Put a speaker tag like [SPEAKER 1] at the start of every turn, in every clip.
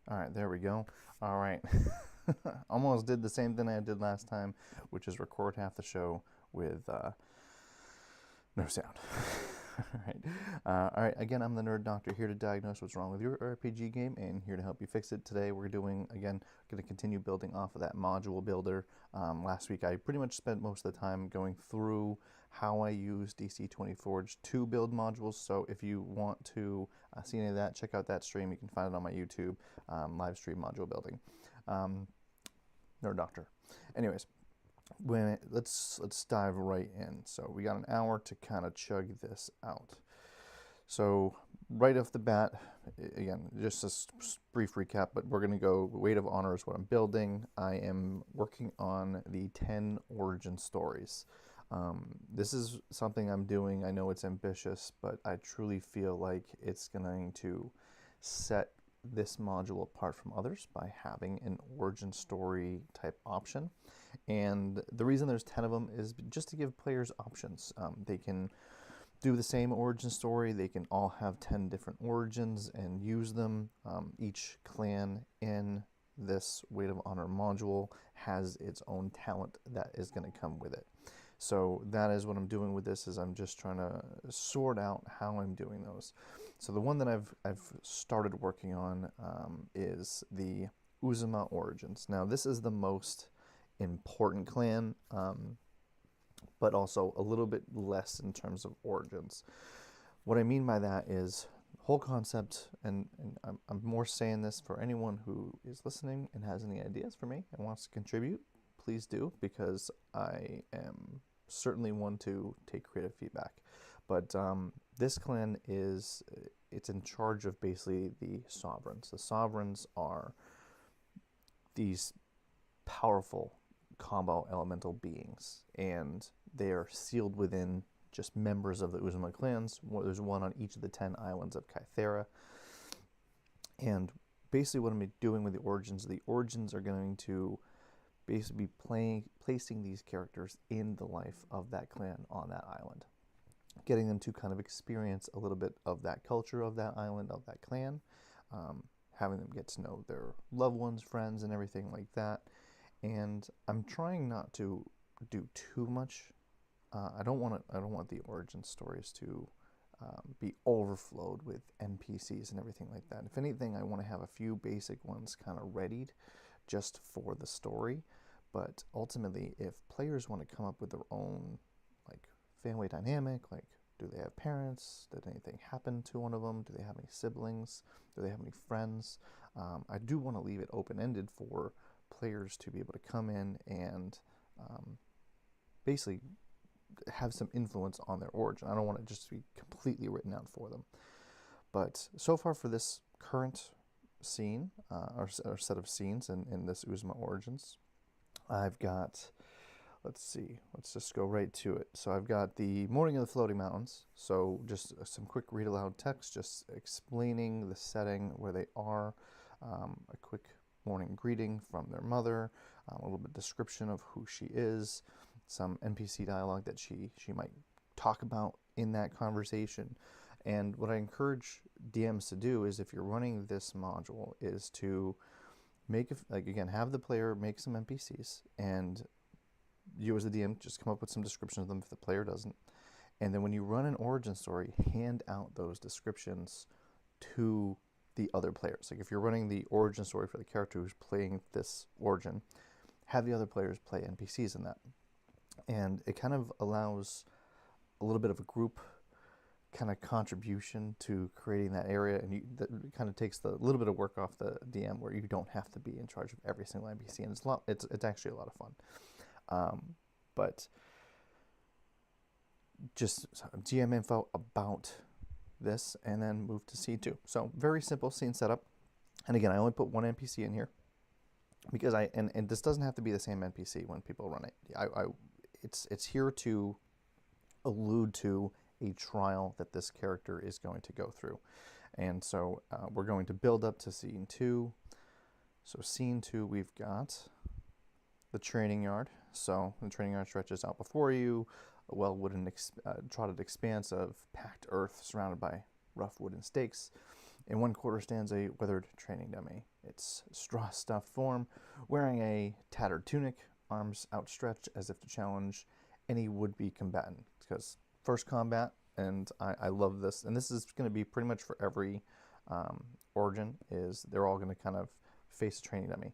[SPEAKER 1] All right, there we go. All right. Almost did the same thing I did last time, which is record half the show with no sound. All right. All right. Again, I'm the Nerd Doctor here to diagnose what's wrong with your RPG game and here to help you fix it. Today, we're going to continue building off of that module builder. Last week, I pretty much spent most of the time going through how I use DC20 Forge to build modules. So if you want to see any of that, check out that stream. You can find it on my YouTube live stream module building. Nerd Doctor. Anyways. Let's dive right in. So we got an hour to kind of chug this out. So right off the bat, again, just a brief recap, but we're going to go Weight of Honor is what I'm building. I am working on the 10 origin stories. This is something I'm doing. I know it's ambitious, but I truly feel like it's going to set this module apart from others by having an origin story type option. And the reason there's 10 of them is just to give players options. They can do the same origin story. They can all have 10 different origins and use them. Each clan in this Weight of Honor module has its own talent that is going to come with it. So that is what I'm doing with this, is I'm just trying to sort out how I'm doing those. So the one that I've started working on is the Uzuma Origins. Now this is the most important clan, but also a little bit less in terms of origins. What I mean by that is whole concept, and I'm more saying this for anyone who is listening and has any ideas for me and wants to contribute, please do, because I am certainly one to take creative feedback. But this clan it's in charge of basically the sovereigns. The sovereigns are these powerful combo elemental beings, and they are sealed within just members of the Uzuma clans. There's one on each of the 10 islands of Kythera. And basically what I'm doing with the origins are going to basically be placing these characters in the life of that clan on that island, getting them to kind of experience a little bit of that culture of that island, of that clan, having them get to know their loved ones, friends, and everything like that. And I'm trying not to do too much. I don't want the origin stories to be overflowed with NPCs and everything like that. If anything, I want to have a few basic ones kind of readied just for the story. But ultimately, if players want to come up with their own like family dynamic, like do they have parents? Did anything happen to one of them? Do they have any siblings? Do they have any friends? I do want to leave it open-ended for players to be able to come in and basically have some influence on their origin. I don't want it just to be completely written out for them. But so far for this current scene, or set of scenes in this Uzuma Origins, I've got, let's just go right to it. So I've got the Morning of the Floating Mountains. So just some quick read aloud text, just explaining the setting, where they are, a quick morning greeting from their mother, a little bit description of who she is, some NPC dialogue that she might talk about in that conversation. And what I encourage DMs to do is, if you're running this module, is to make have the player make some NPCs, and you as the DM just come up with some descriptions of them if the player doesn't. And then when you run an origin story, hand out those descriptions to the other players. Like if you're running the origin story for the character who's playing this origin, have the other players play NPCs in that. And it kind of allows a little bit of a group kind of contribution to creating that area, and that kind of takes the little bit of work off the DM, where you don't have to be in charge of every single NPC, and it's actually a lot of fun. But just GM info about this, and then move to scene 2. So very simple scene setup. And again, I only put one NPC in here because and this doesn't have to be the same NPC when people run it. It's here to allude to a trial that this character is going to go through. And so we're going to build up to scene 2. So scene 2, we've got the training yard. So the training yard stretches out before you, a well-wooden, trotted expanse of packed earth surrounded by rough wooden stakes. In one corner stands a weathered training dummy. Its straw-stuffed form, wearing a tattered tunic, arms outstretched as if to challenge any would-be combatant. Because first combat, and I love this, and this is going to be pretty much for every origin, is they're all going to kind of face a training dummy.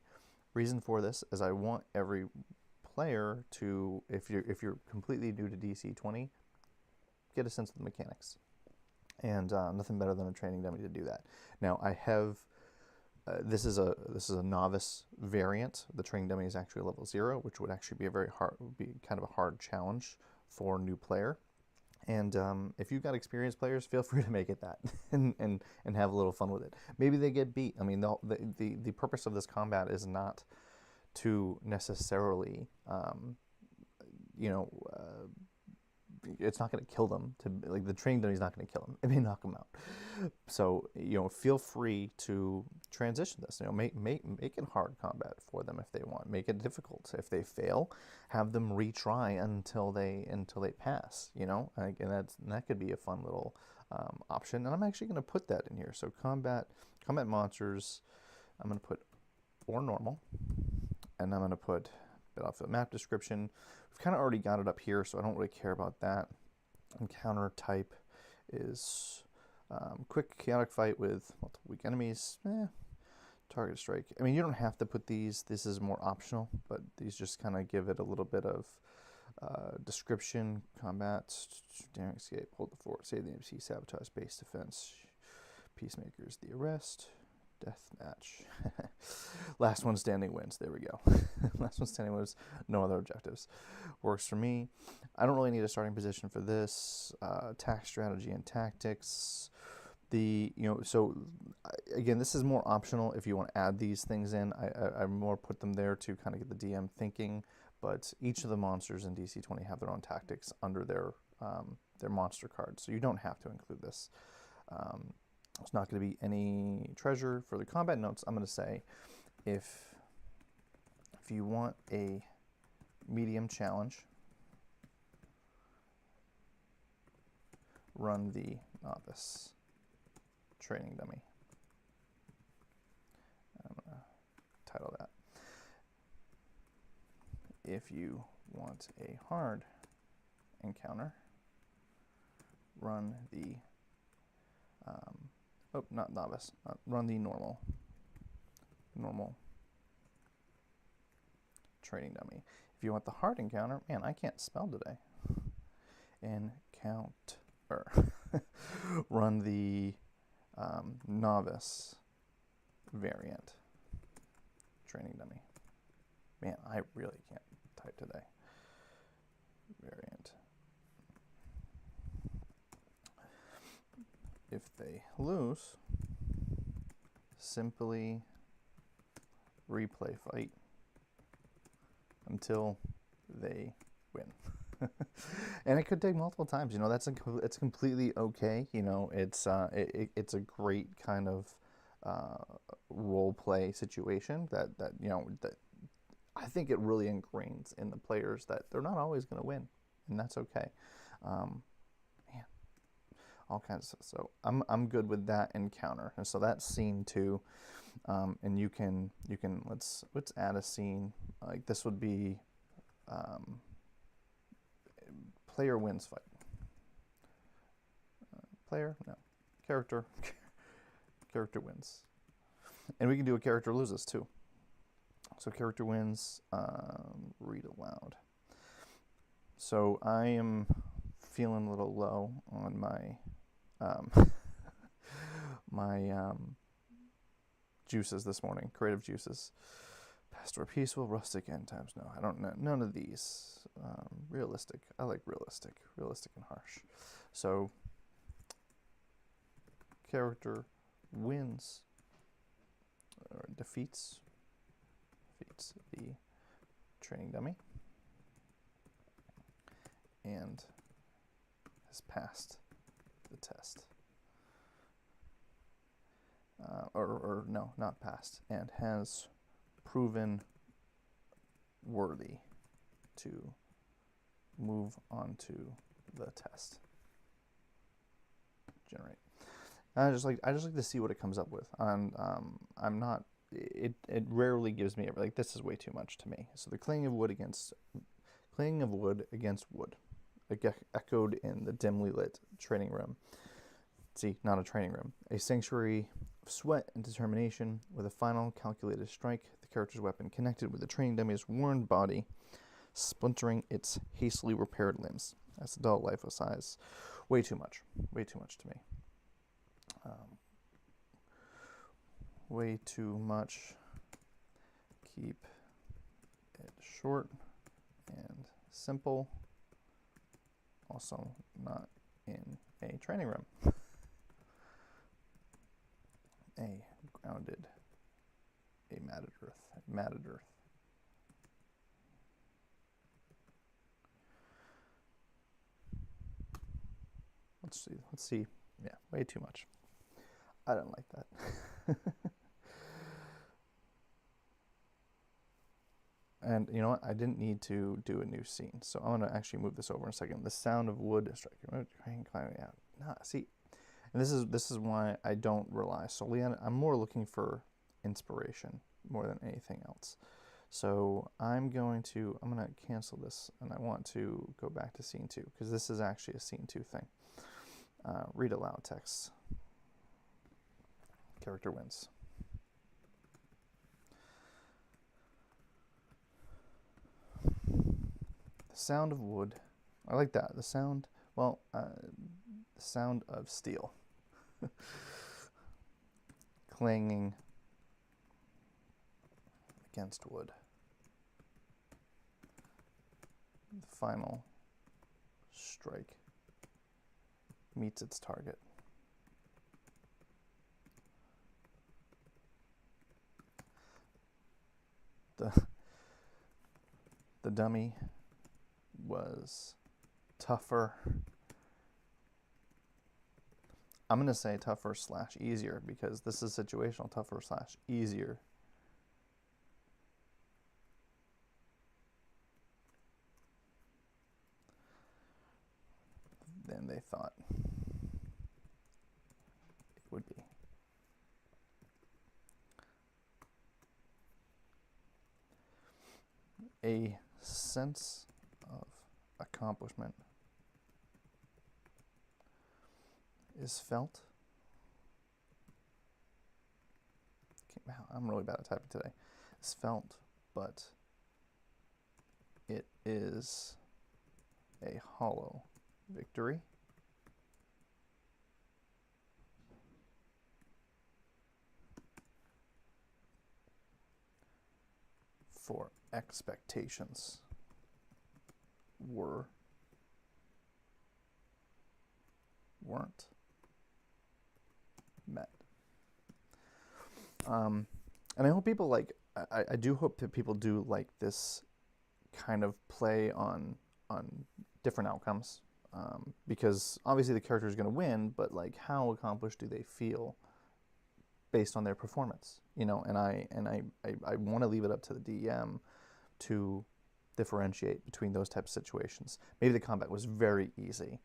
[SPEAKER 1] Reason for this is I want every player to, if you're completely new to DC20, get a sense of the mechanics. And nothing better than a training dummy to do that. Now I have this is a novice variant. The training dummy is actually level 0, which would actually be kind of a hard challenge for a new player. And if you've got experienced players, feel free to make it that and have a little fun with it. Maybe they get beat. I mean, the purpose of this combat is not to necessarily, it's not going to kill them. Like the training dummy is not going to kill them. It may knock them out. So feel free to transition this. Make it hard combat for them if they want. Make it difficult. If they fail, have them retry until they pass. And that could be a fun little option. And I'm actually going to put that in here. So combat monsters. I'm going to put or normal, and I'm going to put battlefield map description. We've kind of already got it up here, so I don't really care about that. Encounter type is quick chaotic fight with multiple weak enemies. Target strike. I mean, you don't have to put these. This is more optional, but these just kind of give it a little bit of description. Combat, daring escape, hold the fort, save the MC, sabotage base defense, peacemakers, the arrest, death match. Last one standing wins. There we go. Last one standing wins. No other objectives. Works for me. I don't really need a starting position for this. Attack strategy and tactics. So again, this is more optional if you want to add these things in. I more put them there to kind of get the DM thinking. But each of the monsters in DC20 have their own tactics under their monster cards, so you don't have to include this. There's not going to be any treasure for the combat notes. I'm going to say if you want a medium challenge, run the novice training dummy. I'm going to title that. If you want a hard encounter, run the not novice. Run the normal training dummy. If you want the hard encounter, man, I can't spell today. Encounter. Run the novice variant training dummy. Man, I really can't type today. Variant. If they lose, simply replay fight until they win. And it could take multiple times. It's completely okay. It's a great kind of role play situation that I think it really ingrains in the players that they're not always going to win, and that's okay. All kinds of stuff. So I'm good with that encounter, and so that's scene 2. And you can let's add a scene. Like this would be player wins fight. Character wins, and we can do a character loses too. So character wins. Read aloud. So I am feeling a little low on my juices this morning, creative juices. Pastoral, peaceful, rustic, end times. No, I don't know. None of these. Realistic. I like realistic and harsh. So character wins or defeats the training dummy and has passed the test. Or no, not passed, and has proven worthy to move on to the test. Generate. I just like to see what it comes up with. And I'm not. It rarely gives me like this is way too much to me. So the clinging of wood against wood, echoed in the dimly lit training room. See, not a training room. A sanctuary of sweat and determination, with a final calculated strike. The character's weapon connected with the training dummy's worn body, splintering its hastily repaired limbs. That's adult lifeless size. Way too much. Way too much to me. Way too much. Keep it short and simple. Also not in a training room. A grounded, a matted earth. Let's see. Yeah, way too much. I don't like that. And you know what? I didn't need to do a new scene, so I'm gonna actually move this over in a second. The sound of wood striking. Yeah. Nah, see, and this is why I don't rely solely on it. I'm more looking for inspiration more than anything else. So I'm gonna cancel this, and I want to go back to scene 2 because this is actually a scene 2 thing. Read aloud text. Character wins. The sound of wood. I like that. The sound. Well, the sound of steel. Clanging against wood. The final strike meets its target. The dummy was tougher. I'm going to say tougher / easier because this is situational. Tougher / easier than they thought it would be. A sense of accomplishment is felt. Wow, I'm really bad at typing today. It's felt, but it is a hollow victory. For expectations weren't met. And I hope people I do hope that people do like this kind of play on different outcomes, because obviously the character is going to win, but like how accomplished do they feel based on their performance, you know? And I want to leave it up to the DM to differentiate between those types of situations. Maybe the combat was very easy,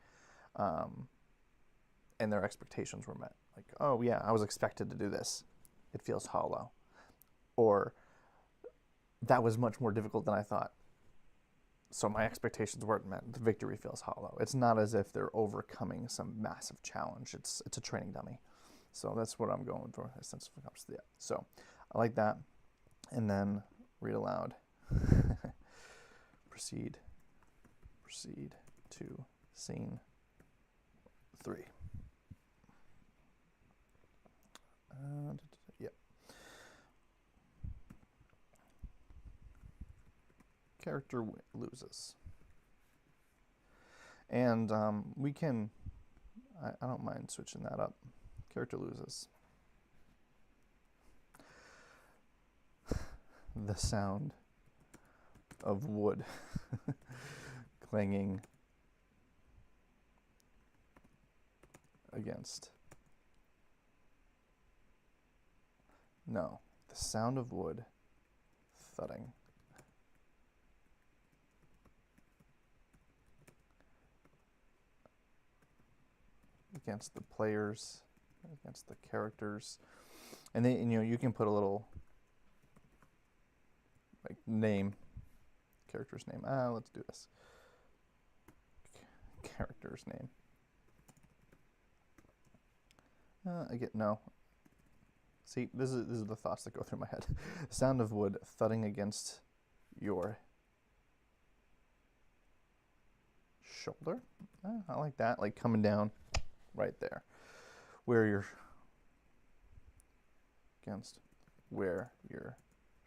[SPEAKER 1] and their expectations were met. Like, oh yeah, I was expected to do this. It feels hollow. Or that was much more difficult than I thought, so my expectations weren't met. The victory feels hollow. It's not as if they're overcoming some massive challenge. It's a training dummy. So that's what I'm going for, a sense of accomplishment. Yeah. So I like that. And then read aloud. Proceed to scene 3. Yep. Character loses. And we can, I don't mind switching that up. Character loses. The sound of wood clanging against. No, the sound of wood thudding against the player's against the characters. And they, you can put a little like name, character's name. Let's do this. Character's name. Again, no. See, this is the thoughts that go through my head. The sound of wood thudding against your shoulder. I like that, like coming down right there, where your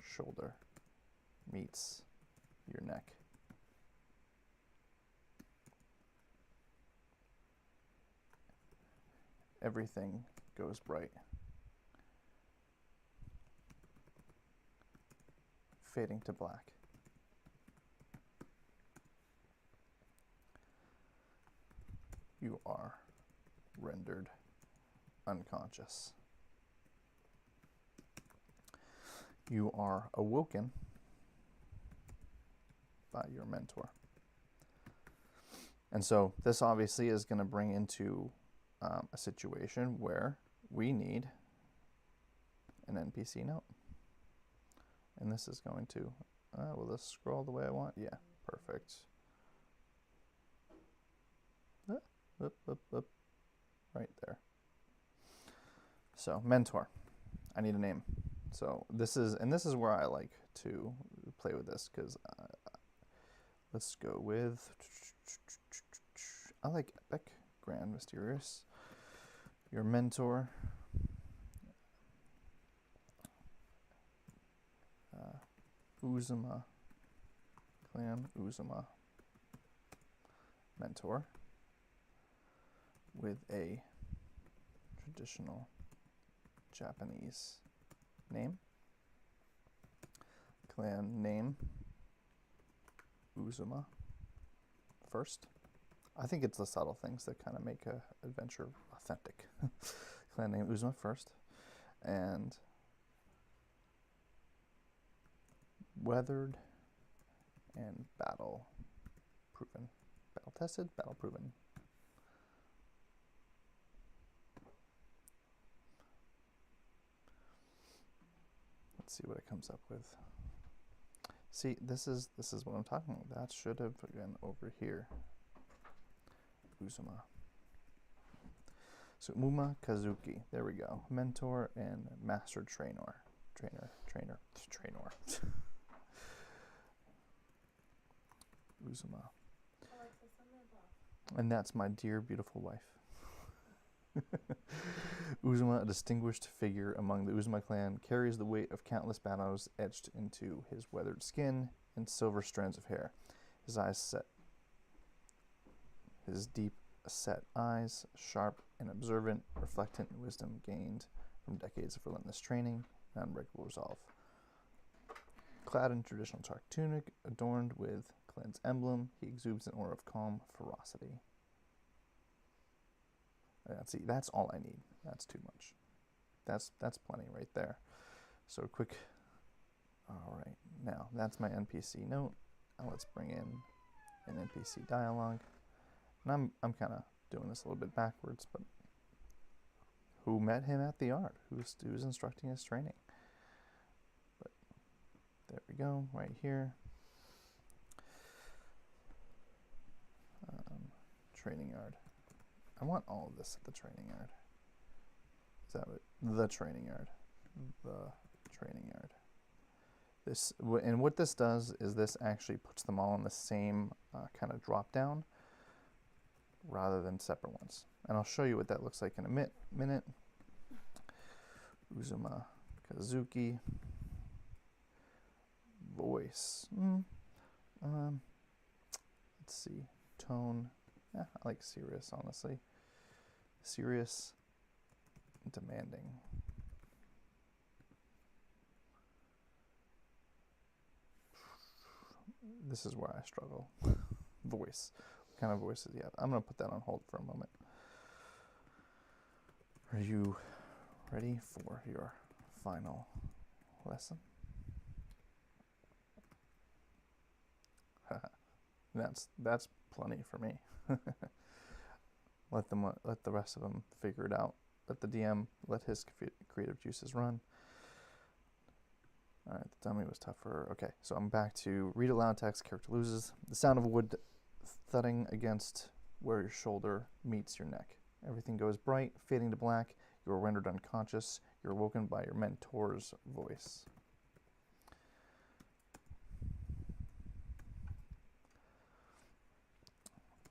[SPEAKER 1] shoulder meets your neck. Everything goes bright, fading to black. You are rendered unconscious. You are awoken by your mentor. And so this obviously is going to bring into a situation where we need an NPC note. And this is going to, will this scroll the way I want? Yeah, perfect. Up, right there. So mentor, I need a name. So this is where I like to play with this, because let's go with, I like epic, grand, mysterious. Your mentor, Uzuma, clan Uzuma, mentor, with a traditional Japanese name. Clan name, Uzuma first. I think it's the subtle things that kind of make an adventure authentic. Clan name Uzuma first. And weathered and battle proven. Battle tested, battle proven. Let's see what it comes up with. See, this is what I'm talking about. That should have been over here. Uzuma. So Muma Kazuki. There we go. Mentor and master trainer. Trainer. Uzuma. And that's my dear, beautiful wife. Uzuma, a distinguished figure among the Uzuma clan, carries the weight of countless battles etched into his weathered skin and silver strands of hair. His eyes set. His deep set eyes, sharp and observant, reflectant wisdom gained from decades of relentless training and unbreakable resolve. Clad in traditional dark tunic, adorned with clan's emblem, he exudes an aura of calm ferocity. See, that's all I need. That's too much. That's plenty right there. So quick. All right, now that's my NPC note. Now let's bring in an NPC dialogue. And I'm kind of doing this a little bit backwards, but who met him at the art? Who's instructing his training? But there we go, right here. Training yard. I want all of this at the training yard. Is that what? The training yard. The training yard. This, and what this does is this actually puts them all in the same kind of drop down rather than separate ones. And I'll show you what that looks like in a minute. Uzuma Kazuki. Voice. Let's see. Tone. I like serious, honestly. Serious, demanding. This is where I struggle. Voice. What kind of voices do you have? I'm going to put that on hold for a moment. Are you ready for your final lesson? That's plenty for me. Let the rest of them figure it out let the DM let his creative juices run. All right, the dummy was tougher. Okay, so I'm back to read aloud text. Character loses. The sound of wood thudding against where your shoulder meets your neck. Everything goes bright, fading to black. You are rendered unconscious. You're awoken by your mentor's voice.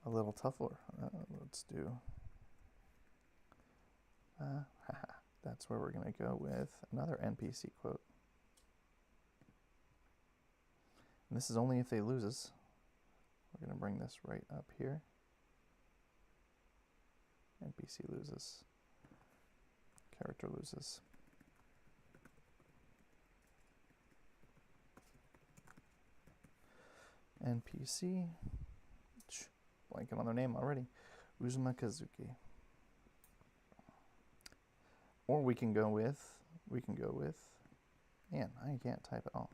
[SPEAKER 1] A little tougher. Let's do... that's where we're going to go with another NPC quote. And this is only if they loses. We're going to bring this right up here. NPC loses. Character loses. NPC. Blanking on their name already. Uzuma Kazuki. Or we can go with, man, I can't type at all.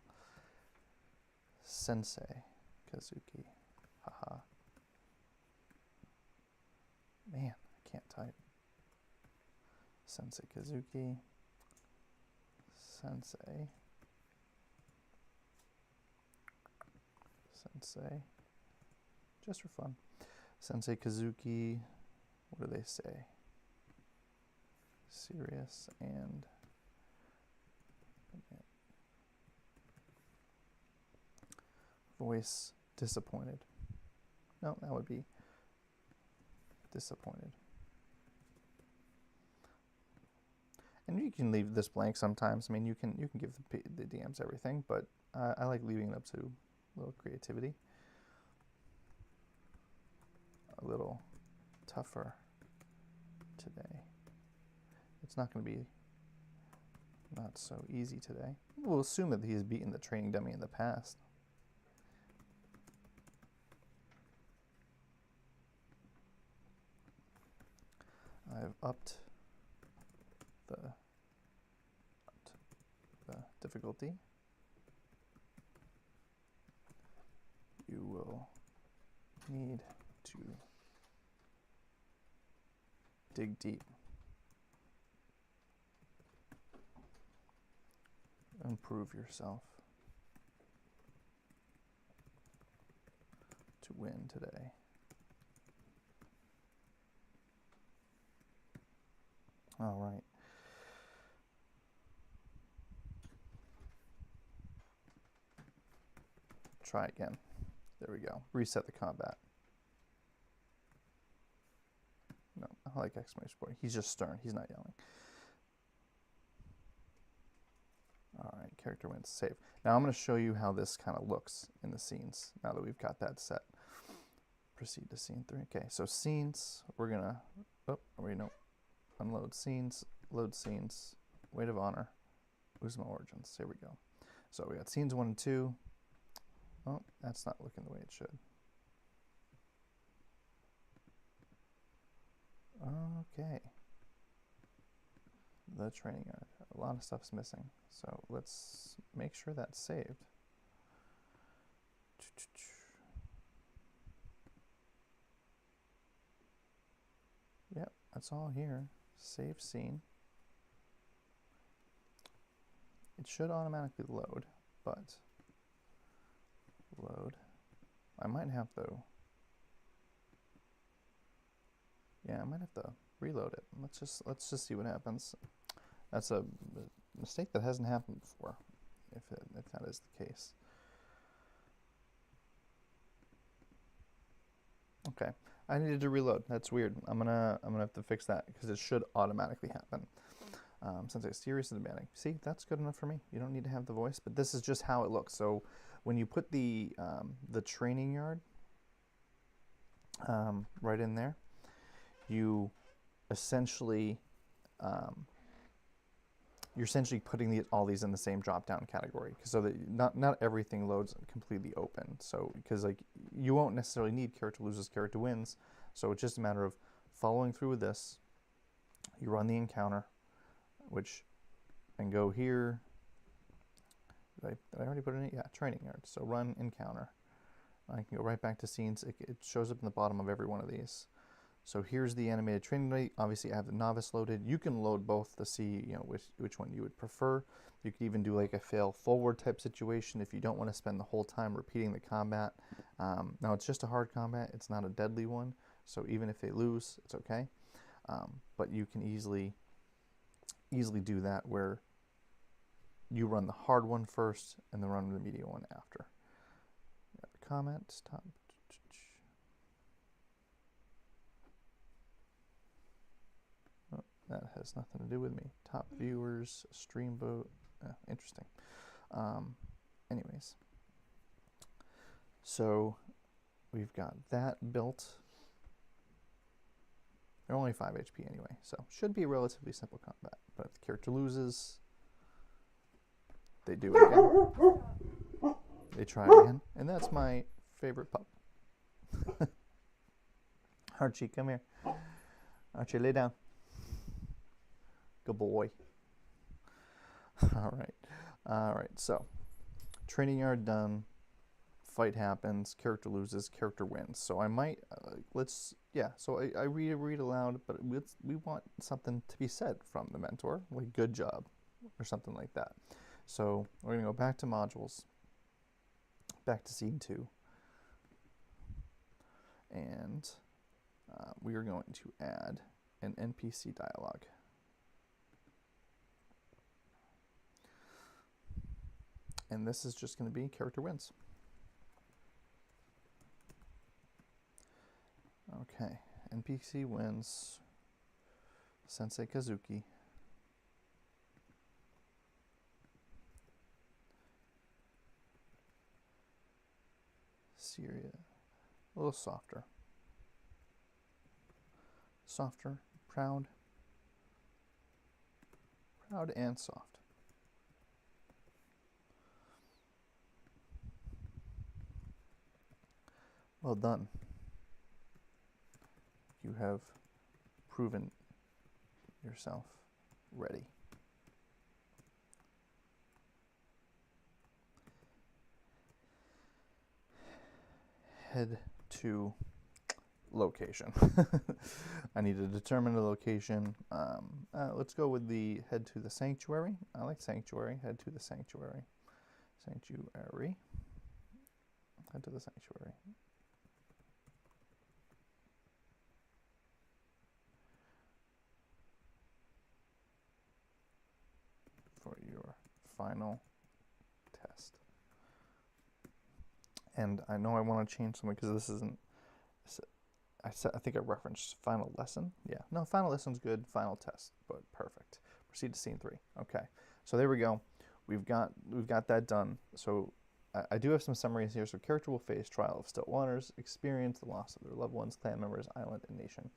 [SPEAKER 1] Sensei Kazuki. Haha. Man, I can't type. Sensei Kazuki. Sensei. Just for fun. Sensei Kazuki. What do they say? Serious and voice disappointed. No, that would be disappointed. And you can leave this blank sometimes. I mean, you can give the DMs everything, but I like leaving it up to a little creativity. A little tougher today. It's not going to be not so easy today. We'll assume that he's beaten the training dummy in the past. I've upped the difficulty. You will need to dig deep. Improve yourself to win today. All right. Try again. There we go. Reset the combat. No, I like exclamation point. He's just stern. He's not yelling. All right, character wins. Save. Now I'm going to show you how this kind of looks in the scenes now that we've got that set. Proceed to scene 3. Okay, so scenes, we're going to, unload scenes, load scenes, Weight of Honor, Uzuma Origins. Here we go. So we got scenes 1 and 2. Oh, that's not looking the way it should. Okay. The training yard. A lot of stuff's missing. So let's make sure that's saved. Yep, that's all here. Save scene. It should automatically load, but load. I might have to. Yeah, I might have to reload it. Let's just see what happens. That's a mistake that hasn't happened before, if that is the case. Okay, I needed to reload. That's weird. I'm gonna have to fix that because it should automatically happen. Since it's serious and demanding. See, that's good enough for me. You don't need to have the voice, but this is just how it looks. So when you put the training yard right in there, you essentially you're essentially putting all these in the same drop-down category, so that not everything loads completely open. So because like you won't necessarily need character loses, character wins. So it's just a matter of following through with this. You run the encounter, which and go here. Did I already put it in? Yeah, training yard. So run encounter. I can go right back to scenes. It shows up in the bottom of every one of these. So here's the animated training rate. Obviously, I have the novice loaded. You can load both to see, you know, which one you would prefer. You could even do like a fail forward type situation if you don't want to spend the whole time repeating the combat. Now it's just a hard combat. It's not a deadly one. So even if they lose, it's okay. But you can easily do that where you run the hard one first and then run the medium one after. Comment, stop. Oh, that has nothing to do with me. Top viewers, stream vote. Interesting. Anyways, so we've got that built. They're only 5 HP anyway, so should be a relatively simple combat. But if the character loses, they do it again. They try again, and that's my favorite pup. Archie, come here. Archie, lay down. Good boy. All right, so training yard done. Fight happens, character loses, character wins. So I might, so I read aloud, but we want something to be said from the mentor, like good job, or something like that. So we're going to go back to modules, back to scene 2, and we are going to add an NPC dialogue. And this is just going to be character wins. Okay, NPC wins. Sensei Kazuki. Syria. A little softer. Softer, proud. Proud and soft. Well done. You have proven yourself ready. Head to location. I need to determine the location. Let's go with the head to the sanctuary. I like sanctuary. Head to the sanctuary. Sanctuary. Head to the sanctuary. For your final test. And I know I want to change something because this isn't, I think I referenced final lesson. Yeah, no, final lesson's good, final test, but perfect. Proceed to scene 3. Okay, so there we go. We've got that done. So I do have some summaries here. So character will face trial of still waters, experience the loss of their loved ones, clan members, island, and nation.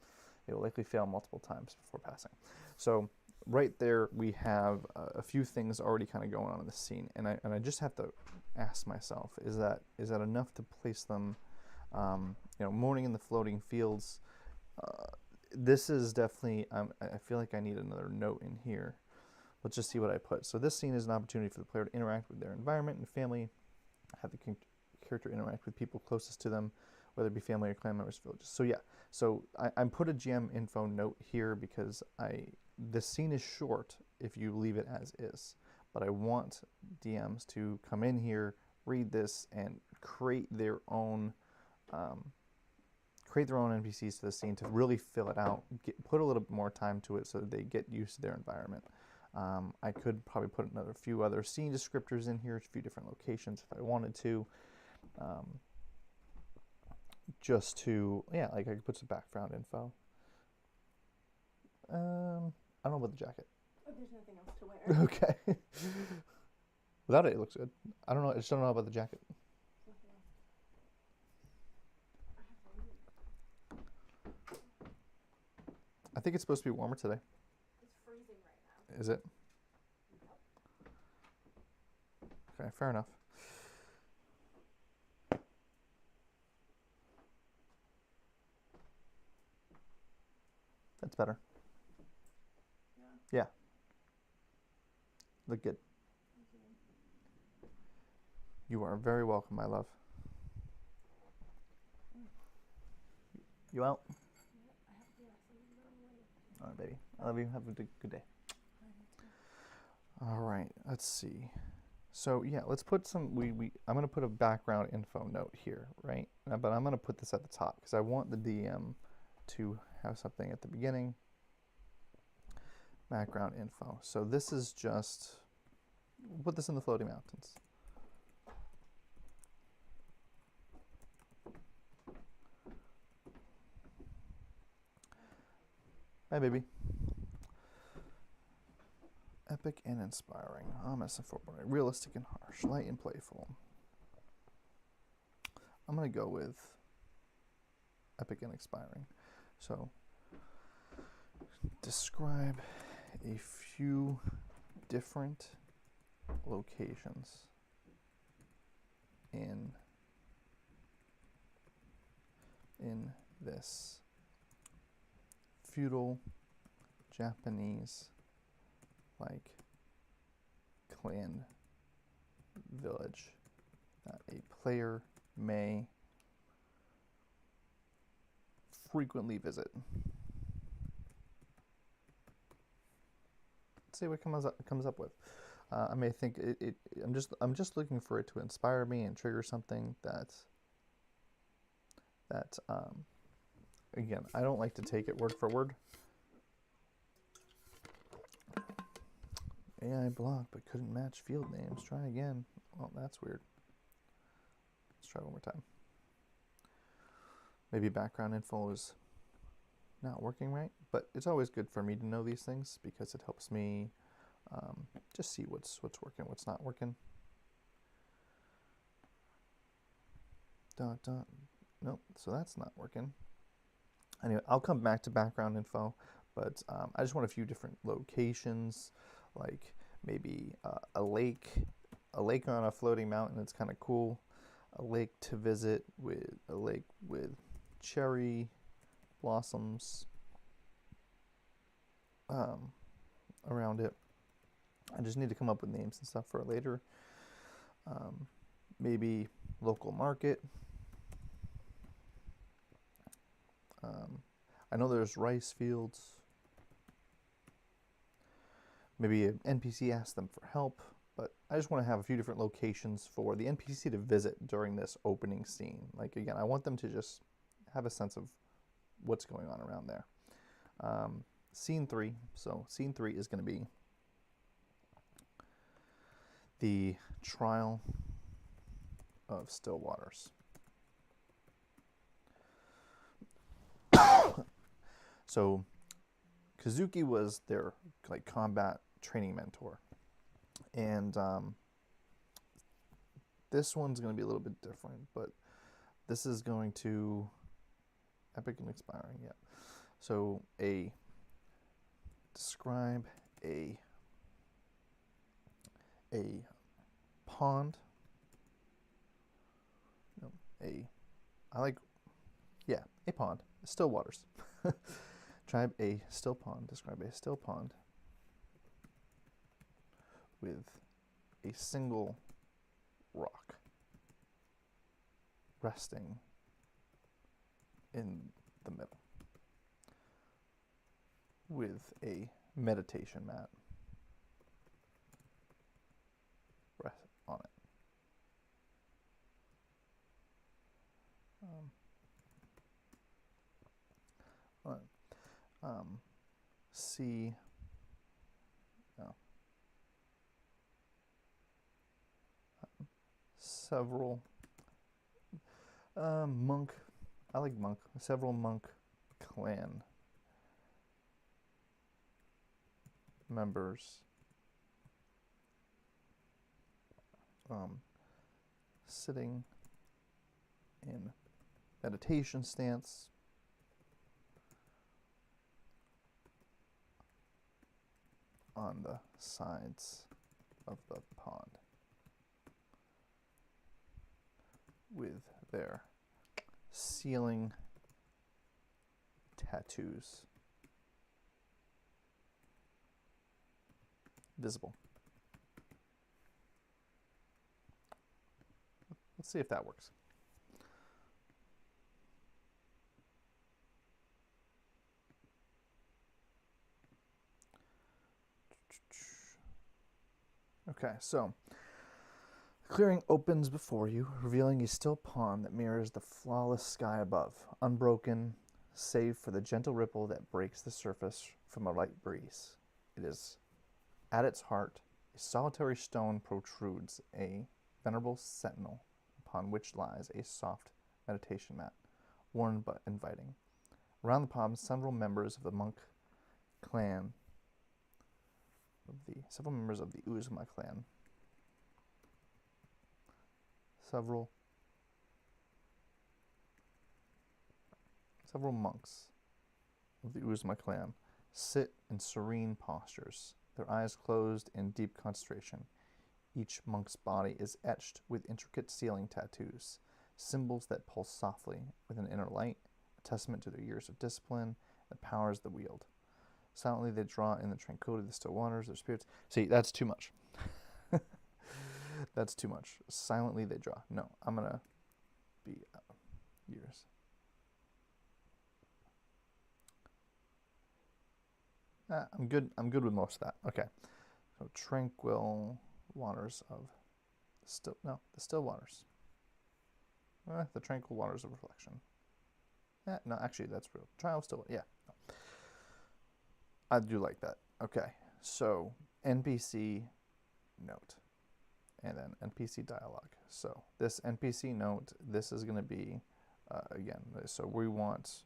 [SPEAKER 1] They will likely fail multiple times before passing. So right there we have a few things already kind of going on in the scene, and I just have to ask myself, is that enough to place them, mourning in the floating fields? This is definitely, I feel like I need another note in here. Let's just see what I put. So this scene is an opportunity for the player to interact with their environment and family, have the character interact with people closest to them, whether it be family or clan members, villages. So yeah, so I put a GM info note here because this scene is short if you leave it as is, but I want DMs to come in here, read this, and create their own NPCs to the scene to really fill it out, put a little bit more time to it so that they get used to their environment. I could probably put a few other scene descriptors in here, a few different locations if I wanted to. Just to, like I could put some background info. I don't know about the jacket.
[SPEAKER 2] Oh, there's nothing else to wear.
[SPEAKER 1] Okay. Without it, it looks good. I don't know. I just don't know about the jacket. I think it's supposed to be warmer today.
[SPEAKER 2] It's freezing right now.
[SPEAKER 1] Is it? Okay, fair enough. That's better. Yeah. Look good.
[SPEAKER 2] Thank you.
[SPEAKER 1] You are very welcome, my love. You out?
[SPEAKER 2] I have
[SPEAKER 1] All right, baby. I love you. Have a good day. All right, let's see. So yeah, let's put some, I'm gonna put a background info note here, right? But I'm gonna put this at the top because I want the DM to have something at the beginning. Background info. So this is just, we'll put this in the floating mountains. Hi, baby. Epic and inspiring, ominous and foreboding, realistic and harsh, light and playful. I'm gonna go with epic and inspiring. So describe a few different locations in this feudal Japanese like clan village that a player may frequently visit. Let's see what comes up with. I may think I'm just looking for it to inspire me and trigger something that again, I don't like to take it word for word. AI blocked but couldn't match field names. Try again. Well, that's weird. Let's try one more time. Maybe background info is not working right, but it's always good for me to know these things because it helps me just see what's working, what's not working. Nope, so that's not working. Anyway, I'll come back to background info, but I just want a few different locations, like maybe a lake on a floating mountain. It's kind of cool. A lake to visit with cherry blossoms around it. I just need to come up with names and stuff for it later. Maybe local market. I know there's rice fields. Maybe an NPC asks them for help, but I just want to have a few different locations for the NPC to visit during this opening scene. Like, again, I want them to just have a sense of what's going on around there. Scene 3. So scene 3 is going to be the trial of Still Waters. So Kazuki was their like combat training mentor, and this one's going to be a little bit different, but this is going to epic and inspiring. Yeah. So describe a pond. No, a pond. Still waters. Describe a still pond with a single rock resting in the middle with a meditation mat rest on it. See several monk. I like monk. Several monk clan members sitting in meditation stance on the sides of the pond with their ceiling tattoos visible. Let's see if that works. Okay, so clearing opens before you, revealing a still pond that mirrors the flawless sky above, unbroken, save for the gentle ripple that breaks the surface from a light breeze. It is, at its heart, a solitary stone protrudes, a venerable sentinel, upon which lies a soft meditation mat, worn but inviting. Around the pond, several members of the Uzuma clan, several monks of the Uzuma clan sit in serene postures, their eyes closed in deep concentration. Each monk's body is etched with intricate ceiling tattoos, symbols that pulse softly with an inner light, a testament to their years of discipline that powers the wield. Silently they draw in the tranquility of the still waters, their spirits. See, that's too much. That's too much. Silently they draw. No, I'm going to be years. I'm good with most of that. Okay. So tranquil waters of the still waters. The tranquil waters of reflection. No, actually that's real. Trial still, yeah. No. I do like that. Okay. So NPC note. And then NPC dialogue. So this NPC note, this is going to be, again, so we want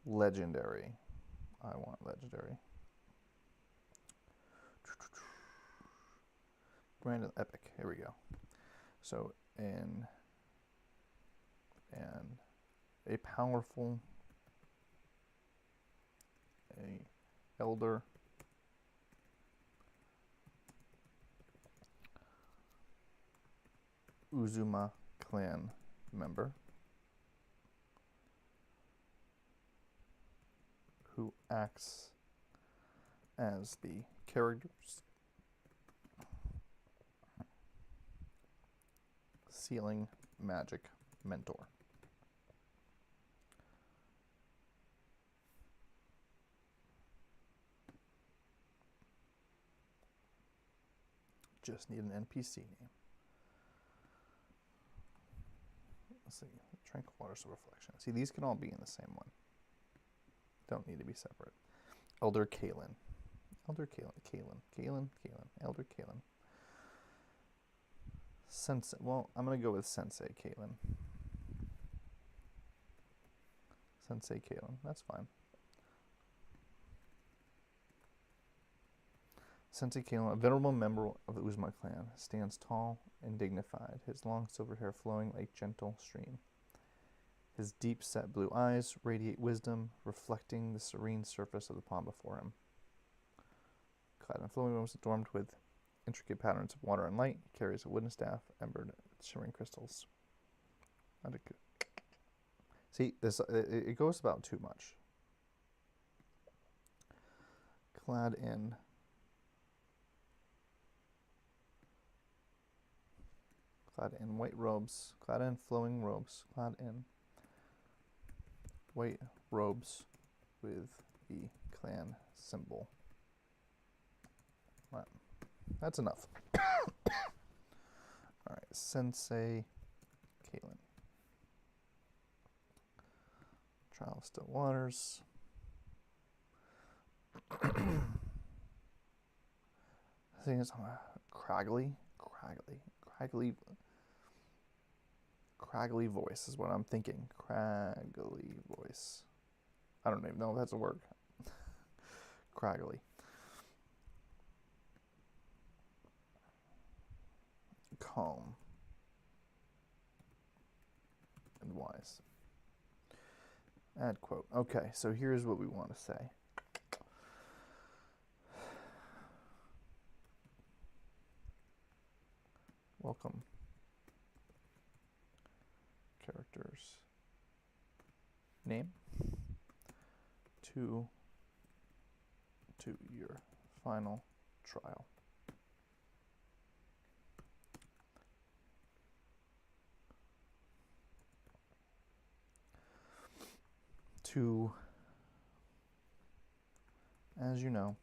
[SPEAKER 1] legendary. I want legendary. Grand and epic. Here we go. So and a powerful, a elder, Uzuma clan member who acts as the character's ceiling magic mentor. Just need an NPC name. Let's see. Tranquil Waters of Reflection. See, these can all be in the same one. Don't need to be separate. Elder Kalen. Elder Kalen. Sensei. Well, I'm going to go with Sensei Kalen. Sensei Kalen. That's fine. Sensei Kalen, a venerable member of the Uzuma clan, stands tall and dignified, his long silver hair flowing like gentle stream. His deep-set blue eyes radiate wisdom, reflecting the serene surface of the pond before him. Clad in flowing robes adorned with intricate patterns of water and light, he carries a wooden staff embered with shimmering crystals. See, this it goes about too much. Clad in white robes, clad in flowing robes, clad in white robes with the clan symbol. Right. That's enough. All right, Sensei Kalen. Trial of Still Waters. I think it's craggly voice is what I'm thinking. Craggly voice. I don't even know if that's a word. Craggly. Calm. And wise. Add quote. Okay, so here's what we want to say. Welcome. Character's name to your final trial. To, as you know,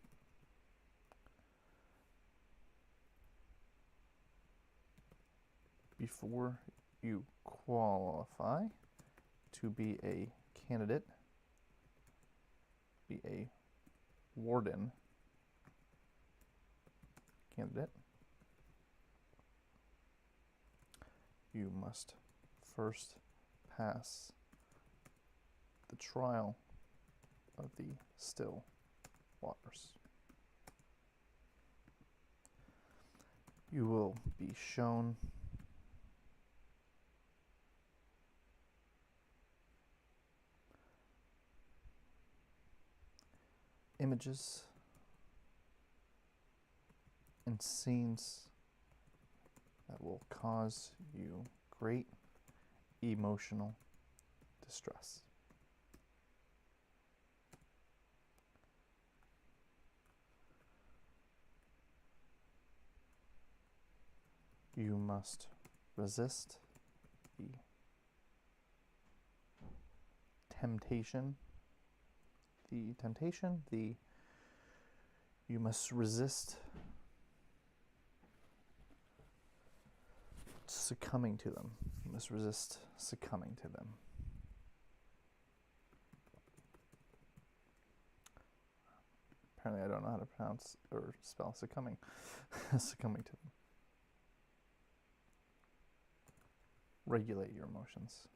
[SPEAKER 1] before you qualify to be a candidate, be a warden candidate, you must first pass the trial of the still waters. You will be shown images and scenes that will cause you great emotional distress. You must resist the temptation. You must resist succumbing to them. You must resist succumbing to them. Apparently I don't know how to pronounce or spell succumbing. Succumbing to them. Regulate your emotions.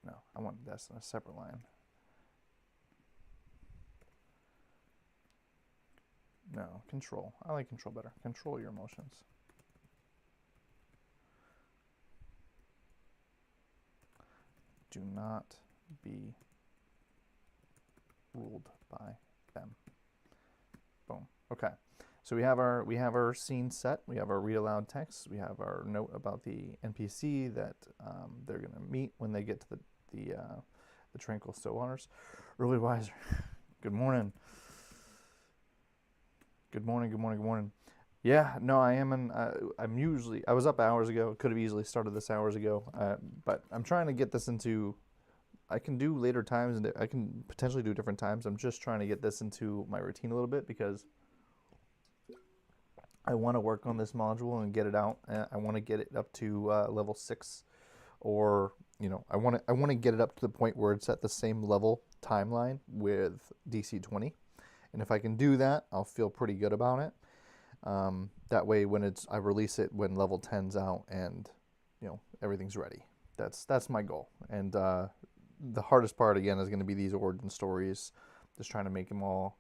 [SPEAKER 1] No, I want that's in a separate line. No, control. I like control better. Control your emotions. Do not be ruled by them. Boom. Okay. So we have our scene set. We have our read aloud text. We have our note about the NPC that they're going to meet when they get to the tranquil still waters. Early wiser. Good morning. Good morning. Good morning. Good morning. Yeah. No, I am. I was up hours ago. Could have easily started this hours ago. But I'm trying to get this into. I can do later times, and I can potentially do different times. I'm just trying to get this into my routine a little bit because I want to work on this module and get it out. I want to get it up to level 6, or I want to get it up to the point where it's at the same level timeline with DC20. And if I can do that, I'll feel pretty good about it. That way, when I release it when level 10's out and everything's ready. That's my goal. And the hardest part again is going to be these origin stories, just trying to make them all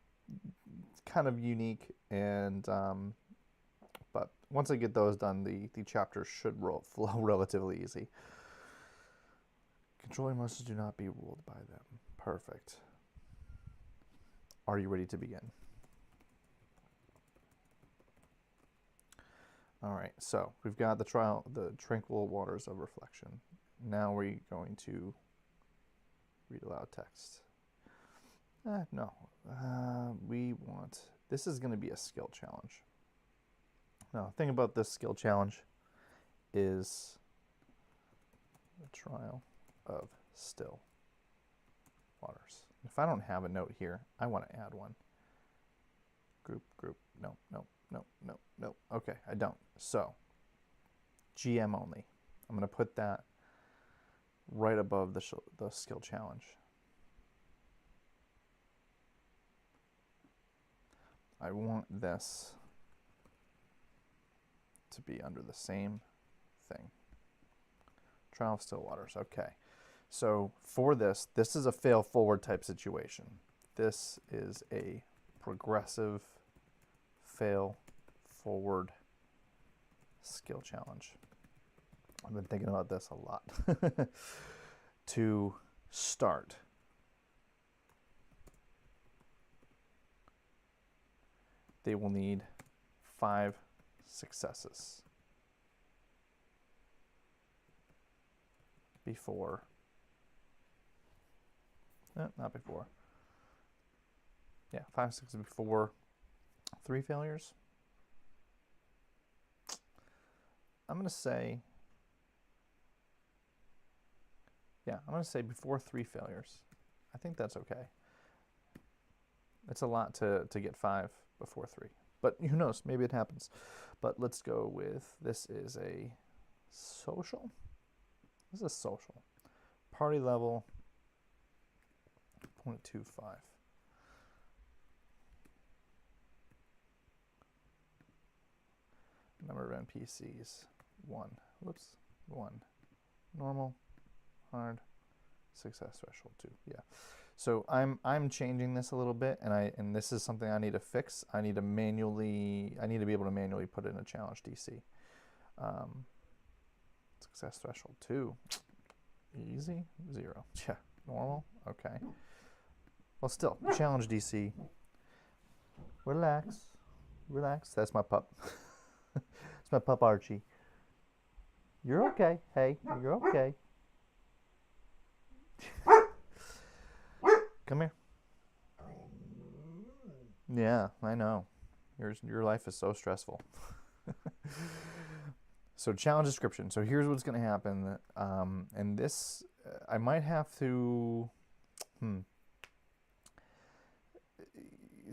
[SPEAKER 1] kind of unique. And but once I get those done, the chapters should flow relatively easy. Control emotions, do not be ruled by them. Perfect. Are you ready to begin? All right, so we've got the tranquil waters of reflection. Now we're going to read aloud text. No, this is going to be a skill challenge. Now, the thing about this skill challenge is the trial of still waters. If I don't have a note here, I want to add one. Group, no. Okay, I don't. So, GM only. I'm going to put that right above the skill challenge. I want this to be under the same thing. Trial of still waters. Okay. So for this is a fail forward type situation. This is a progressive fail forward skill challenge. I've been thinking about this a lot. To start, they will need 5 successes before, not before, 5 successes before 3 failures. I'm going to say, before 3 failures. I think that's okay. It's a lot to get 5 before 3. But who knows? Maybe it happens. But let's go with, this is a social. This is a social. Party level 0.25. Number of NPCs 1. Whoops. 1. Normal, hard, success threshold 2. Yeah. So I'm changing this a little bit, and this is something I need to fix. I need to be able to manually put in a challenge DC. Success threshold 2. Easy. 0. Yeah. Normal. Okay. Well, still, challenge DC. Relax. Relax. That's my pup. It's my pup Archie. You're okay. Hey, you're okay. Come here. Yeah, I know. Your life is so stressful. So challenge description. So here's what's going to happen. And this, I might have to...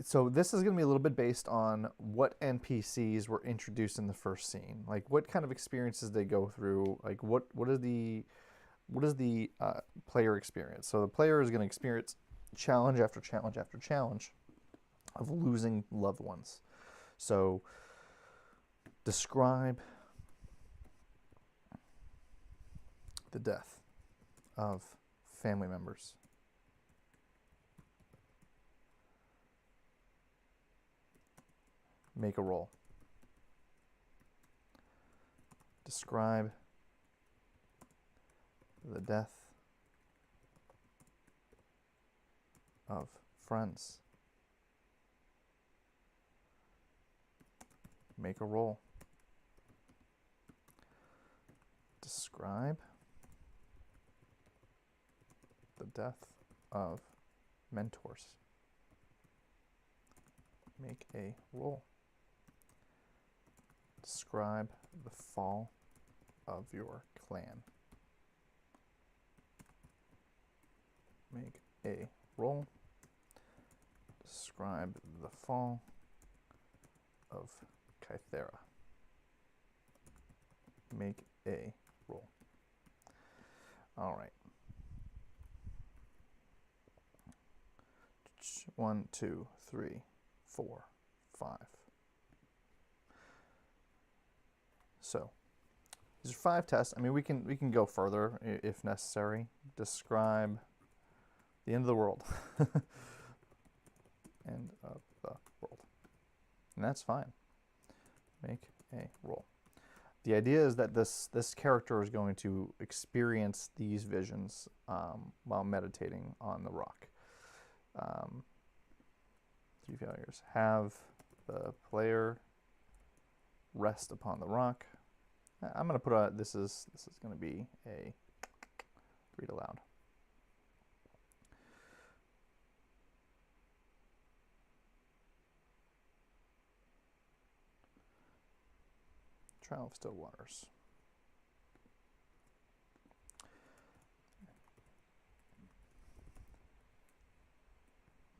[SPEAKER 1] So this is going to be a little bit based on what NPCs were introduced in the first scene. Like what kind of experiences they go through. Like what is the player experience? So the player is going to experience challenge after challenge after challenge of losing loved ones. So describe the death of family members. Make a roll. Describe the death of friends. Make a roll. Describe the death of mentors. Make a roll. Describe the fall of your clan. Make a roll. Describe the fall of Kythera. Make a roll. All right. 1, 2, 3, 4, 5. So these are 5 tests. I mean, we can go further if necessary. Describe the end of the world. End of the world. And that's fine. Make a roll. The idea is that this character is going to experience these visions while meditating on the rock. 3 failures. Have the player rest upon the rock. I'm going to put a, this is going to be a read aloud. Trial of Still Waters.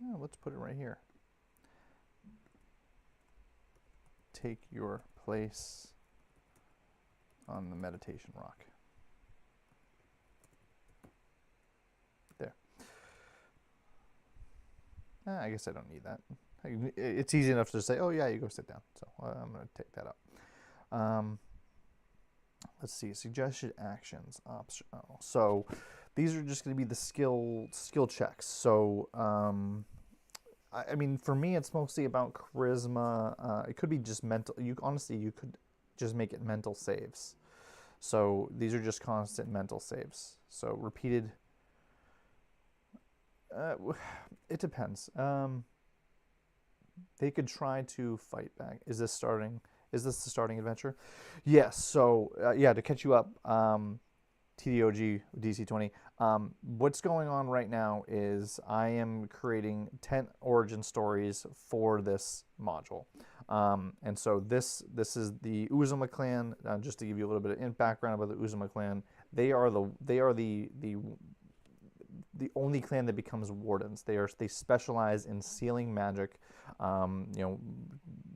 [SPEAKER 1] Yeah, let's put it right here. Take your place on the meditation rock. There. I guess I don't need that. It's easy enough to say, oh yeah, you go sit down. So I'm going to take that out. Let's see, suggested actions, optional. So these are just going to be the skill checks. So I mean, for me, it's mostly about charisma. It could be just mental. Honestly, you could just make it mental saves. So these are just constant mental saves. So repeated. It depends. They could try to fight back. Is this the starting adventure? Yes. So yeah, to catch you up, TDOG DC20. What's going on right now is I am creating 10 origin stories for this module, and so this is the Uzuma clan. Just to give you a little bit of background about the Uzuma clan, they are the only clan that becomes wardens. They specialize in sealing magic. You know,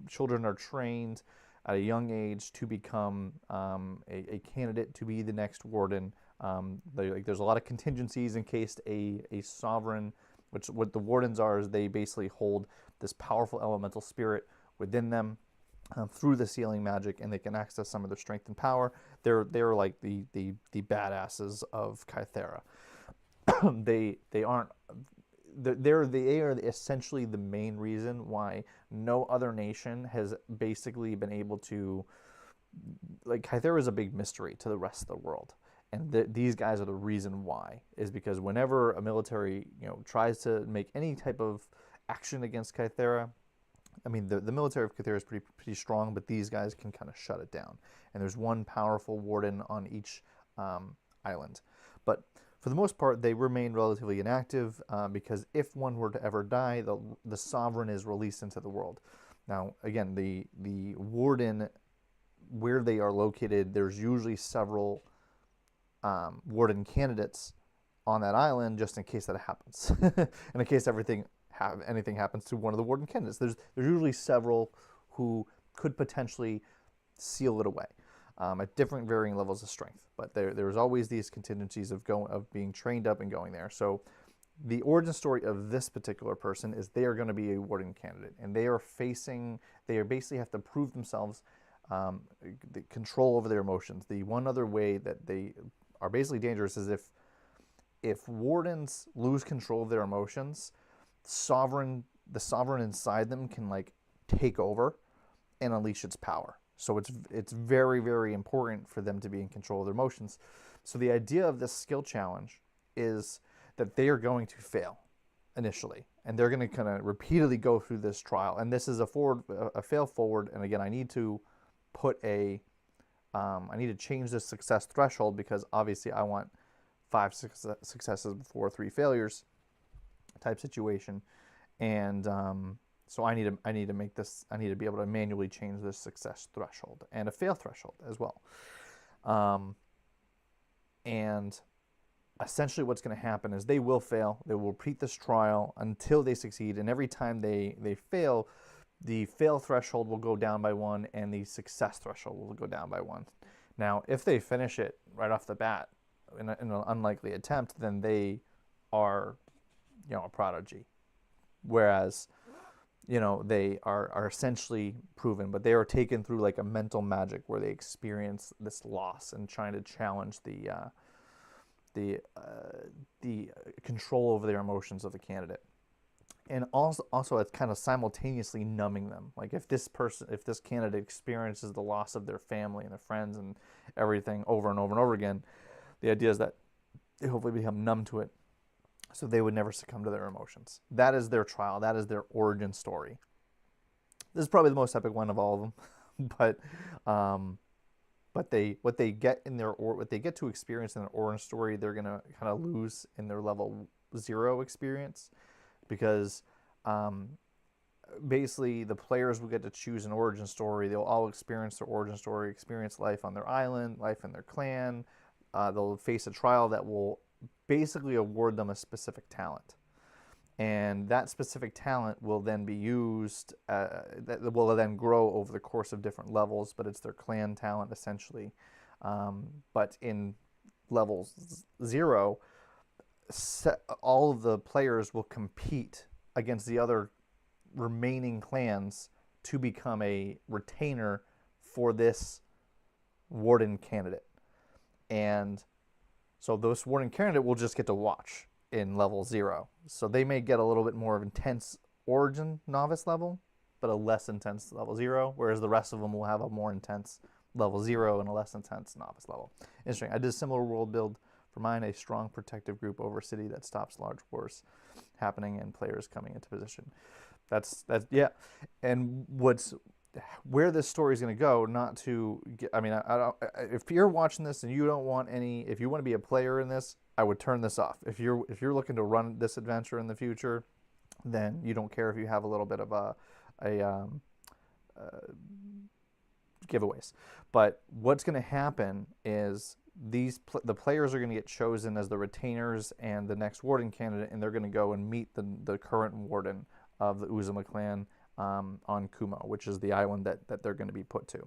[SPEAKER 1] children are trained at a young age to become a candidate to be the next warden. There's a lot of contingencies in case a sovereign, which what the wardens are, is they basically hold this powerful elemental spirit within them through the sealing magic, and they can access some of their strength and power. They're like the badasses of Kythera. they aren't they are essentially the main reason why no other nation has basically been able to, like, Kythera is a big mystery to the rest of the world, and these guys are the reason why. Is because whenever a military, you know, tries to make any type of action against Kythera, I mean, the military of Kythera is pretty strong, but these guys can kind of shut it down. And there's one powerful warden on each island. But for the most part, they remain relatively inactive because if one were to ever die, the sovereign is released into the world. Now, again, the warden, where they are located, there's usually several warden candidates on that island, just in case that happens, and in case anything happens to one of the warden candidates. There's usually several who could potentially seal it away at different varying levels of strength. But there's always these contingencies of being trained up and going there. So the origin story of this particular person is they are going to be a warden candidate, and they basically have to prove themselves the control over their emotions. The one other way that they are basically dangerous is if wardens lose control of their emotions, the sovereign inside them can, like, take over and unleash its power. So it's very, very important for them to be in control of their emotions. So the idea of this skill challenge is that they are going to fail initially, and they're going to kind of repeatedly go through this trial. And this is a fail forward. And again, I need to change the success threshold, because obviously I want 5 successes before 3 failures type situation. And so I need to make this. I need to be able to manually change this success threshold and a fail threshold as well. And essentially, what's going to happen is they will fail. They will repeat this trial until they succeed, and every time they fail, the fail threshold will go down by 1, and the success threshold will go down by 1. Now, if they finish it right off the bat in an unlikely attempt, then they are, you know, a prodigy. Whereas, you know, they are essentially proven, but they are taken through like a mental magic where they experience this loss and trying to challenge the control over their emotions of the candidate. And also it's kind of simultaneously numbing them. Like if this candidate experiences the loss of their family and their friends and everything over and over and over again, the idea is that they hopefully become numb to it, so they would never succumb to their emotions. That is their trial. That is their origin story. This is probably the most epic one of all of them, but what they get to experience in their origin story, they're gonna kind of lose in their level 0 experience, because basically the players will get to choose an origin story. They'll all experience their origin story, experience life on their island, life in their clan. They'll face a trial that will basically award them a specific talent, and that specific talent will then be used, that will then grow over the course of different levels, but it's their clan talent essentially. But in levels 0, all of the players will compete against the other remaining clans to become a retainer for this warden candidate. And so this warden candidate will just get to watch in level 0. So they may get a little bit more of intense origin novice level, but a less intense level 0, whereas the rest of them will have a more intense level 0 and a less intense novice level. Interesting. I did a similar world build for mine, a strong protective group over a city that stops large wars happening and players coming into position. That's yeah. And where this story is going to go, not to get, I mean, I don't, if you're watching this and you don't want if you want to be a player in this, I would turn this off. If you're looking to run this adventure in the future, then you don't care if you have a little bit of giveaways. But what's going to happen is the players are going to get chosen as the retainers and the next warden candidate, and they're going to go and meet the current warden of the Uzuma clan on Kumo, which is the island that they're going to be put to.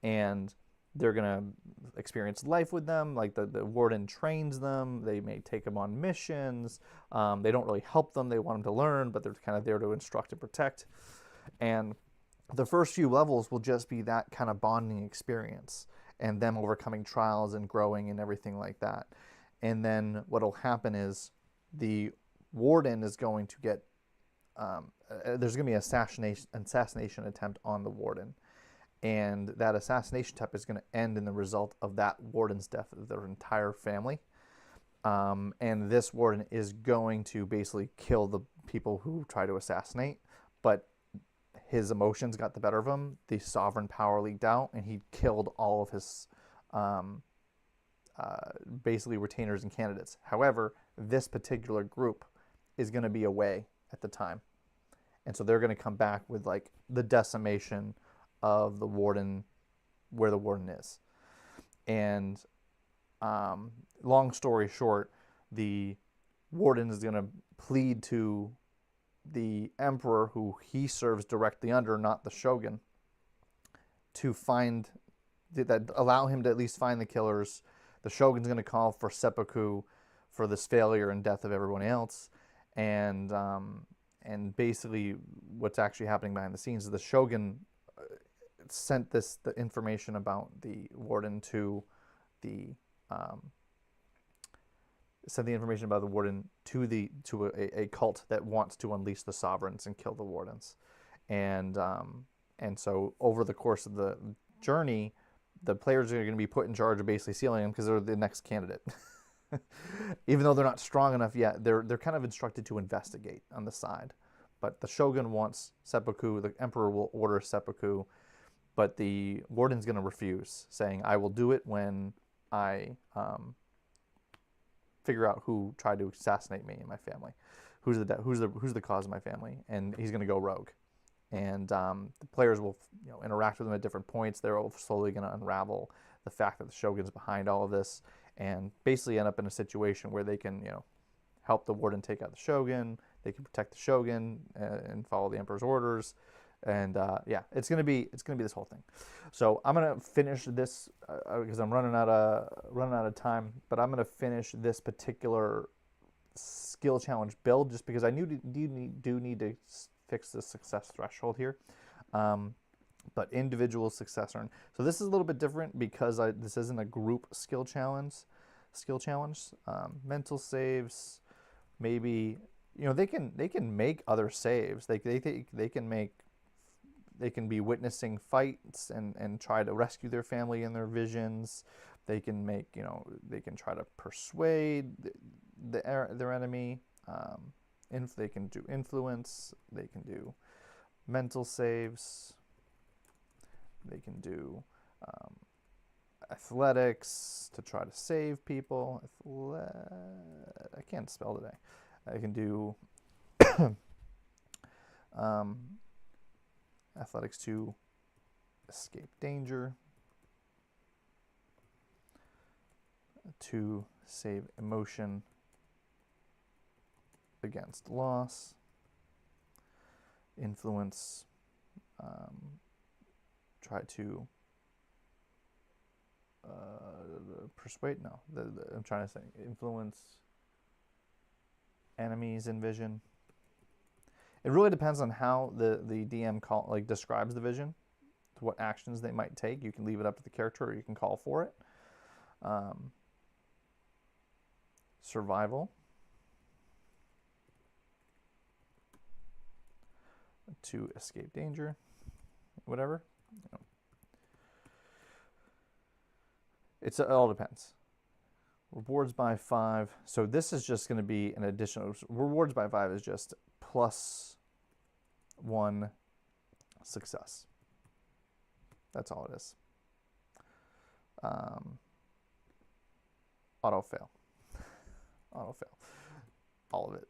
[SPEAKER 1] And they're going to experience life with them. Like the warden trains them. They may take them on missions. They don't really help them. They want them to learn, but they're kind of there to instruct and protect. And the first few levels will just be that kind of bonding experience and them overcoming trials and growing and everything like that. And then what will happen is the warden is going to get, there's going to be an assassination attempt on the warden. And that assassination attempt is going to end in the result of that warden's death of their entire family. And this warden is going to basically kill the people who try to assassinate, but his emotions got the better of him. The sovereign power leaked out, and he killed all of his basically retainers and candidates. However, this particular group is going to be away at the time. And so they're going to come back with like the decimation of the warden, where the warden is. And long story short, the warden is going to plead to the emperor, who he serves directly under, not the shogun, to find that, allow him to at least find the killers. The shogun's going to call for seppuku for this failure and death of everyone else. And basically what's actually happening behind the scenes is the shogun sent the information about the warden to the a cult that wants to unleash the sovereigns and kill the wardens. And so over the course of the journey, the players are going to be put in charge of basically sealing them because they're the next candidate. Even though they're not strong enough yet, they're kind of instructed to investigate on the side. But the shogun wants seppuku, the emperor will order seppuku, but the warden's going to refuse, saying, I will do it when I figure out who tried to assassinate me and my family, who's the cause of my family, and he's going to go rogue. And the players will interact with him at different points. They're all slowly going to unravel the fact that the shogun's behind all of this, and basically end up in a situation where they can help the warden take out the shogun. They can protect the shogun and follow the emperor's orders. And it's gonna be this whole thing. So I'm gonna finish this because I'm running out of time. But I'm gonna finish this particular skill challenge build just because I do need to fix the success threshold here. But individual success earned. So this is a little bit different because this isn't a group skill challenge. Mental saves, maybe they can make other saves. They can be witnessing fights and try to rescue their family in their visions. They can they can try to persuade their enemy. They can do influence. They can do mental saves. They can do athletics to try to save people. I can't spell today. I can do athletics to escape danger, to save emotion against loss, influence, try to persuade. No, I'm trying to say influence enemies in vision. It really depends on how the DM describes the vision, to what actions they might take. You can leave it up to the character, or you can call for it. Survival, to escape danger, whatever. It all depends. Rewards by 5. So this is just going to be an additional. Rewards by 5 is just +1 success. That's all it is. Auto fail. All of it.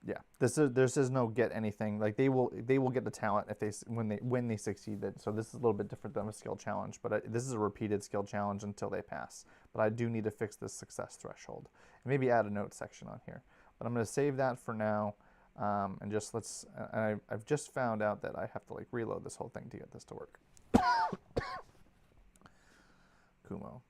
[SPEAKER 1] Yeah, this is no get anything. Like they will get the talent if when they succeed. So this is a little bit different than a skill challenge, but this is a repeated skill challenge until they pass. But I do need to fix this success threshold and maybe add a note section on here. But I'm going to save that for now, and just let's. I've just found out that I have to like reload this whole thing to get this to work. Kumo,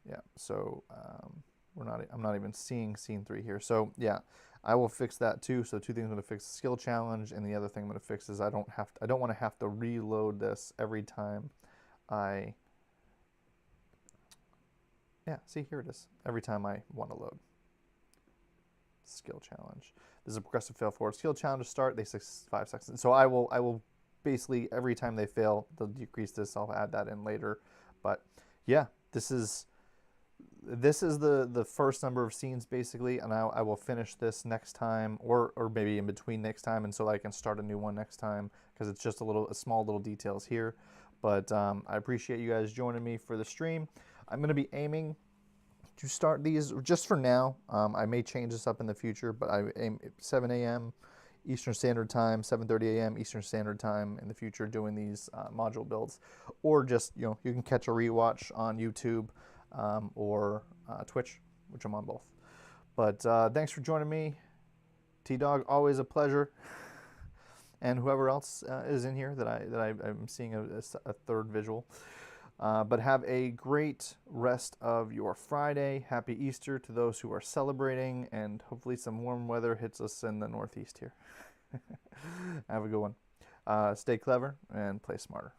[SPEAKER 1] yeah. So I'm not even seeing scene 3 here. So yeah. I will fix that too. So 2 things I'm going to fix: the skill challenge, and the other thing I'm going to fix is I don't want to have to reload this every time I. Yeah, see, here it is. Every time I want to load. Skill challenge. This is a progressive fail forward skill challenge to start. They 5 seconds. So I will basically every time they fail, they'll decrease this. I'll add that in later. But yeah, this is the first number of scenes basically, and I will finish this next time, or maybe in between next time, and so I can start a new one next time, because it's just a small little details here. But I appreciate you guys joining me for the stream. I'm going to be aiming to start these just for now. I may change this up in the future, but I aim 7 a.m. Eastern Standard Time, 7:30 a.m. Eastern Standard Time in the future doing these module builds, or just you can catch a rewatch on YouTube. Or Twitch, which I'm on both. But thanks for joining me. T-Dog, always a pleasure. And whoever else is in here that I'm seeing a third visual. But have a great rest of your Friday. Happy Easter to those who are celebrating, and hopefully some warm weather hits us in the Northeast here. Have a good one. Stay clever and play smarter.